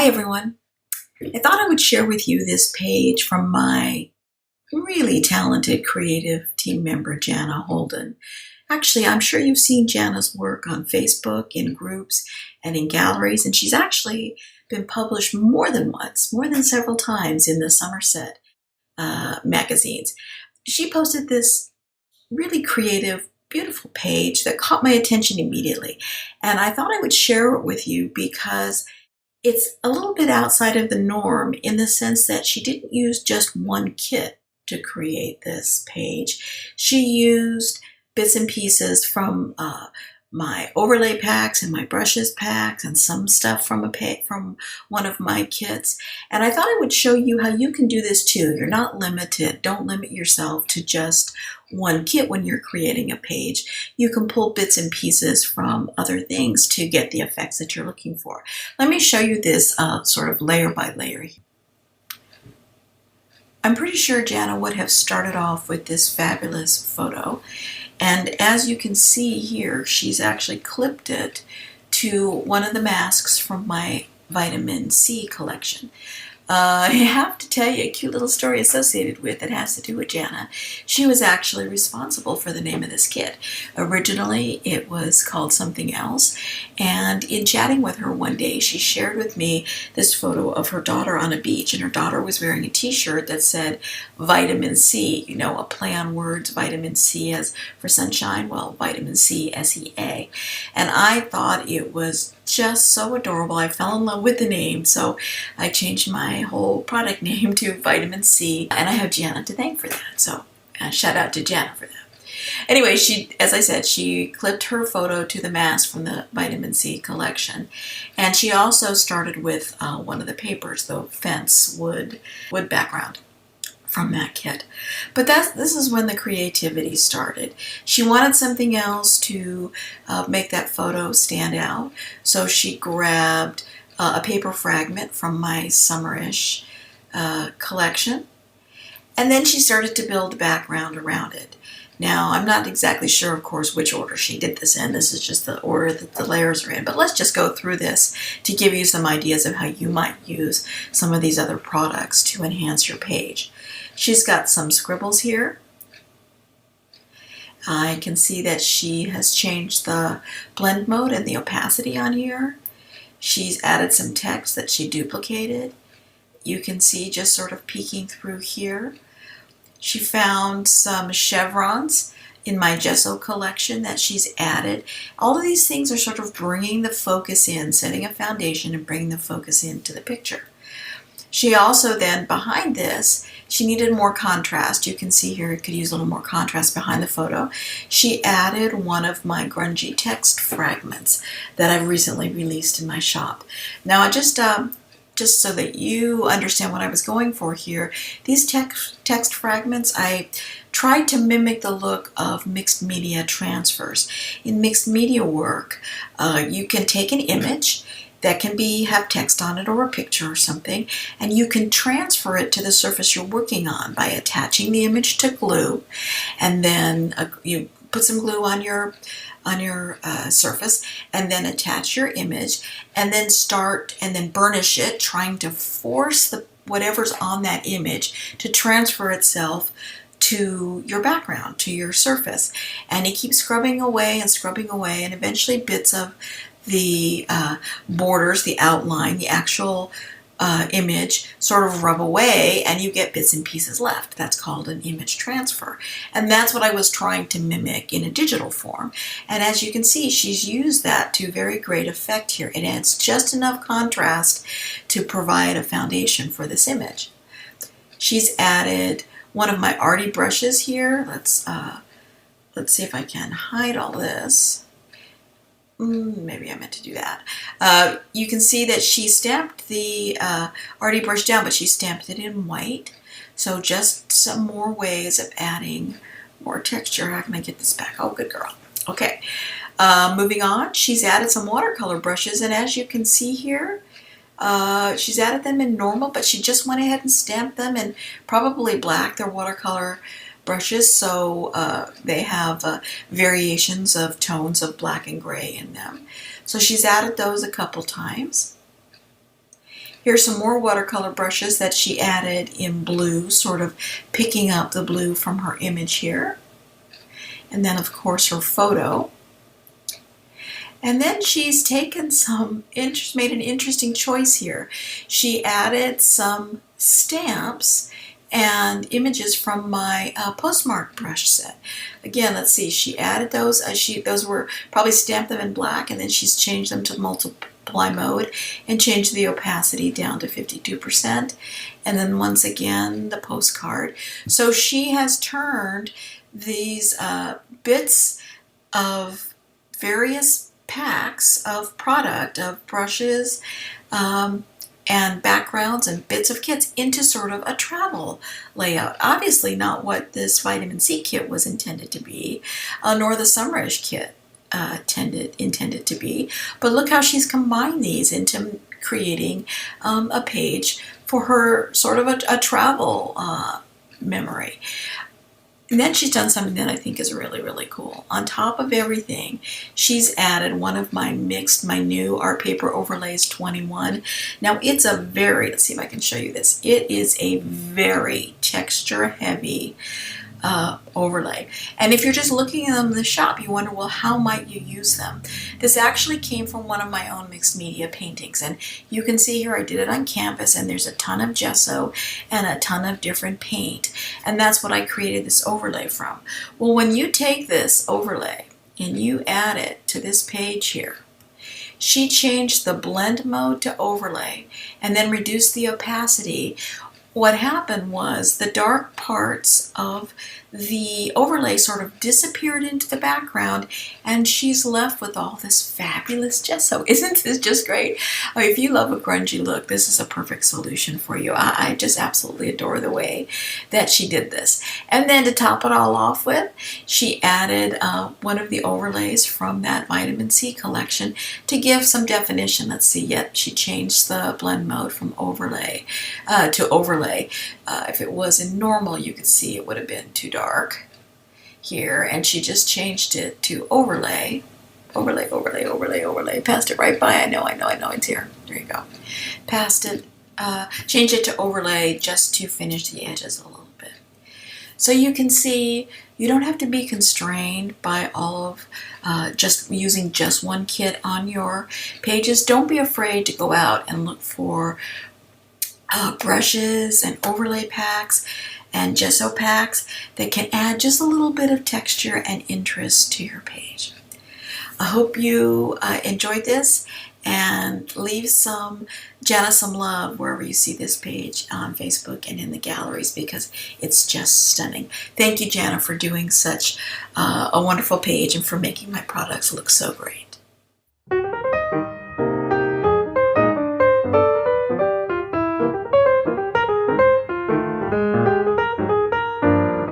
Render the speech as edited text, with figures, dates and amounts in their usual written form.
Hi everyone. I thought I would share with you this page from my really talented creative team member, Jana Holden. Actually, I'm sure you've seen Jana's work on Facebook, in groups, and in galleries, and she's actually been published more than once, more than several times in the Somerset magazines. She posted this really creative, beautiful page that caught my attention immediately, and I thought I would share it with you because it's a little bit outside of the norm in the sense that she didn't use just one kit to create this page. She used bits and pieces from my overlay packs and my brushes packs and some stuff from from one of my kits. And I thought I would show you how you can do this too. You're not limited. Don't limit yourself to just one kit when you're creating a page. You can pull bits and pieces from other things to get the effects that you're looking for. Let me show you this sort of layer by layer. I'm pretty sure Jana would have started off with this fabulous photo. And as you can see here, she's actually clipped it to one of the masks from my vitamin C collection. I have to tell you a cute little story associated with it. Has to do with Jana. She was actually responsible for the name of this kit. Originally, it was called something else, and in chatting with her one day, she shared with me this photo of her daughter on a beach, and her daughter was wearing a t-shirt that said vitamin C, you know, a play on words, vitamin C as for sunshine, well, vitamin C, S-E-A. And I thought it was just so adorable. I fell in love with the name, so I changed my whole product name to Vitamin C, and I have Jana to thank for that. So shout out to Jana for that. Anyway, as I said, she clipped her photo to the mask from the Vitamin C collection, and she also started with one of the papers, the fence wood background from that kit. But this is when the creativity started. She wanted something else to make that photo stand out, so she grabbed a paper fragment from my summerish collection, and then she started to build a background around it. Now, I'm not exactly sure, of course, which order she did this in. This is just the order that the layers are in. But let's just go through this to give you some ideas of how you might use some of these other products to enhance your page. She's got some scribbles here. I can see that she has changed the blend mode and the opacity on here. She's added some text that she duplicated. You can see just sort of peeking through here. She found some chevrons in my gesso collection that she's added. All of these things are sort of bringing the focus in, setting a foundation and bringing the focus into the picture. She also then, behind this, she needed more contrast. You can see here it could use a little more contrast behind the photo. She added one of my grungy text fragments that I've recently released in my shop. Now, just so that you understand what I was going for here, these text fragments, I tried to mimic the look of mixed media transfers. In mixed media work, you can take an image that can have text on it or a picture or something, and you can transfer it to the surface you're working on by attaching the image to glue, and then you put some glue on your surface, and then attach your image, and then burnish it, trying to force whatever's on that image to transfer itself to your background, to your surface. And you keep scrubbing away, and eventually bits of the borders, the outline, the actual image sort of rub away, and you get bits and pieces left. That's called an image transfer. And that's what I was trying to mimic in a digital form. And as you can see, she's used that to very great effect here. It adds just enough contrast to provide a foundation for this image. She's added one of my arty brushes here. Let's see if I can hide all this. Maybe I meant to do that. You can see that she stamped the arty brush down, but she stamped it in white. So just some more ways of adding more texture. How can I get this back? Oh, good girl. Okay. Moving on, she's added some watercolor brushes, and as you can see here, she's added them in normal, but she just went ahead and stamped them in probably black. They're watercolor brushes, so they have variations of tones of black and gray in them. So she's added those a couple times. Here's some more watercolor brushes that she added in blue, sort of picking up the blue from her image here. And then, of course, her photo. And then she's taken made an interesting choice here. She added some stamps and images from my postmark brush set. Again, let's see, she added those. Those were probably stamped them in black, and then she's changed them to multiply mode and changed the opacity down to 52%. And then once again, the postcard. So she has turned these bits of various packs of product, of brushes and backgrounds and bits of kits into sort of a travel layout. Obviously not what this vitamin C kit was intended to be, nor the summerish kit intended to be, but look how she's combined these into creating a page for her sort of a travel memory. And then she's done something that I think is really, really cool. On top of everything, she's added one of my new art paper overlays 21. Now it's a let's see if I can show you this. It is a very texture heavy overlay. And if you're just looking at them in the shop, you wonder, well, how might you use them? This actually came from one of my own mixed media paintings. And you can see here I did it on canvas, and there's a ton of gesso and a ton of different paint. And that's what I created this overlay from. Well, when you take this overlay and you add it to this page here, she changed the blend mode to overlay and then reduced the opacity. What happened was the dark parts of the overlay sort of disappeared into the background, and she's left with all this fabulous gesso. Isn't this just great? If you love a grungy look, this is a perfect solution for you. I just absolutely adore the way that she did this. And then to top it all off with, she added one of the overlays from that vitamin C collection to give some definition. Let's see, yet she changed the blend mode from overlay to overlay. If it was in normal, you could see it would have been too dark here, and she just changed it to overlay, overlay, overlay, overlay, overlay. Passed it right by. I know, it's here. There you go. Passed it, changed it to overlay just to finish the edges a little bit. So you can see you don't have to be constrained by all of just using just one kit on your pages. Don't be afraid to go out and look for brushes and overlay packs and gesso packs that can add just a little bit of texture and interest to your page. I hope you enjoyed this, and leave Jana some love wherever you see this page on Facebook and in the galleries, because it's just stunning. Thank you, Jana, for doing such a wonderful page and for making my products look so great.